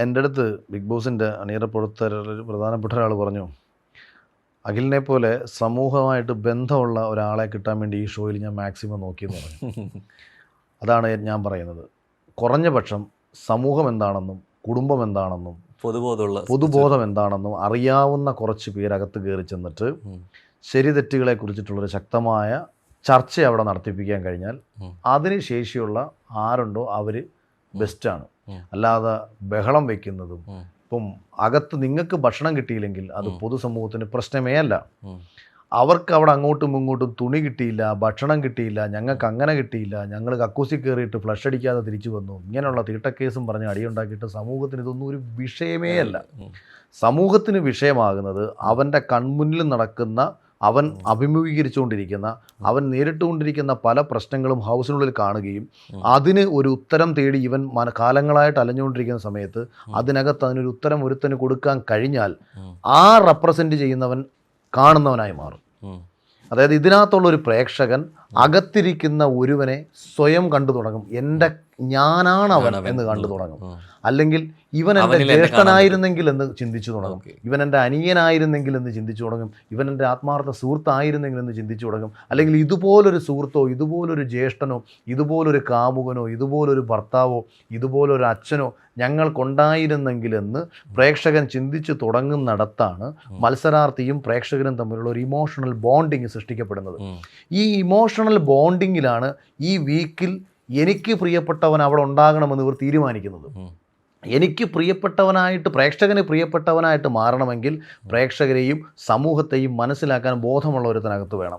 എൻ്റെ അടുത്ത് ബിഗ് ബോസിൻ്റെ അണിയറ പ്രവർത്തകരിൽ പ്രധാനപ്പെട്ട ഒരാൾ പറഞ്ഞു, അഖിലിനെ പോലെ സമൂഹമായിട്ട് ബന്ധമുള്ള ഒരാളെ കിട്ടാൻ വേണ്ടി ഈ ഷോയിൽ ഞാൻ മാക്സിമം നോക്കിയെന്ന് പറഞ്ഞു. അതാണ് ഞാൻ പറയുന്നത്. കുറഞ്ഞ പക്ഷം സമൂഹം എന്താണെന്നും കുടുംബം എന്താണെന്നും പൊതുബോധം എന്താണെന്നും അറിയാവുന്ന കുറച്ച് പേരകത്ത് കയറി ചെന്നിട്ട് ശരി തെറ്റുകളെ കുറിച്ചിട്ടുള്ളൊരു ശക്തമായ ചർച്ച അവിടെ നടത്തിപ്പിക്കാൻ കഴിഞ്ഞാൽ അതിന് ശേഷിയുള്ള ആരുണ്ടോ അവർ ബെസ്റ്റാണ്. അല്ലാതെ ബഹളം വയ്ക്കുന്നതും ഇപ്പം അകത്ത് നിങ്ങൾക്ക് ഭക്ഷണം കിട്ടിയില്ലെങ്കിൽ അത് പൊതുസമൂഹത്തിന് പ്രശ്നമേ അല്ല. അവർക്ക് അവിടെ അങ്ങോട്ടും ഇങ്ങോട്ടും തുണി കിട്ടിയില്ല, ഭക്ഷണം കിട്ടിയില്ല, ഞങ്ങൾക്ക് അങ്ങനെ കിട്ടിയില്ല, ഞങ്ങൾ കക്കൂസി കയറിയിട്ട് ഫ്ലഷ് അടിക്കാതെ തിരിച്ചു വന്നു, ഇങ്ങനെയുള്ള തീട്ടക്കേസും പറഞ്ഞ് അടിയുണ്ടാക്കിയിട്ട് സമൂഹത്തിന് ഇതൊന്നും ഒരു വിഷയമേ അല്ല. സമൂഹത്തിന് വിഷയമാകുന്നത് അവൻ്റെ കൺമുന്നിൽ നടക്കുന്ന, അവൻ അഭിമുഖീകരിച്ചുകൊണ്ടിരിക്കുന്ന, അവൻ നേരിട്ടുകൊണ്ടിരിക്കുന്ന പല പ്രശ്നങ്ങളും ഹൗസിനുള്ളിൽ കാണുകയും അതിന് ഒരു ഉത്തരം തേടി ഇവൻ കാലങ്ങളായിട്ട് അലഞ്ഞുകൊണ്ടിരിക്കുന്ന സമയത്ത് അതിനകത്ത് അതിനൊരു ഉത്തരം ഒരുത്തന് കൊടുക്കാൻ കഴിഞ്ഞാൽ ആ റെപ്രസെൻ്റ് ചെയ്യുന്നവൻ കാണുന്നവനായി മാറും. അതായത് ഇതിനകത്തുള്ള ഒരു പ്രേക്ഷകൻ അകത്തിരിക്കുന്ന ഒരുവനെ സ്വയം കണ്ടു തുടങ്ങും. ഞാനാണ് അവൻ എന്ന് കണ്ടു തുടങ്ങും. അല്ലെങ്കിൽ ഇവൻ എൻ്റെ ജ്യേഷ്ഠനായിരുന്നെങ്കിൽ എന്ന് ചിന്തിച്ചു തുടങ്ങും. ഇവൻ എൻ്റെ അനിയനായിരുന്നെങ്കിൽ എന്ന് ചിന്തിച്ചു തുടങ്ങും. ഇവൻ എൻ്റെ ആത്മാർത്ഥ സുഹൃത്തായിരുന്നെങ്കിൽ എന്ന് ചിന്തിച്ചു തുടങ്ങും. അല്ലെങ്കിൽ ഇതുപോലൊരു സുഹൃത്തോ, ഇതുപോലൊരു ജ്യേഷ്ഠനോ, ഇതുപോലൊരു കാമുകനോ, ഇതുപോലൊരു ഭർത്താവോ, ഇതുപോലൊരു അച്ഛനോ ഞങ്ങൾക്കുണ്ടായിരുന്നെങ്കിലെന്ന് പ്രേക്ഷകൻ ചിന്തിച്ചു തുടങ്ങുന്നിടത്താണ് മത്സരാർത്ഥിയും പ്രേക്ഷകനും തമ്മിലുള്ള ഒരു ഇമോഷണൽ ബോണ്ടിങ് സൃഷ്ടിക്കപ്പെടുന്നത്. ഈ ഇമോഷണൽ ബോണ്ടിങ്ങിലാണ് ഈ വീക്കിൽ എനിക്ക് പ്രിയപ്പെട്ടവൻ അവിടെ ഉണ്ടാകണമെന്ന് ഇവർ തീരുമാനിക്കുന്നത്. എനിക്ക് പ്രിയപ്പെട്ടവനായിട്ട്, പ്രേക്ഷകന് പ്രിയപ്പെട്ടവനായിട്ട് മാറണമെങ്കിൽ പ്രേക്ഷകരെയും സമൂഹത്തെയും മനസ്സിലാക്കാൻ ബോധമുള്ള ഒരുത്തനകത്ത് വേണം.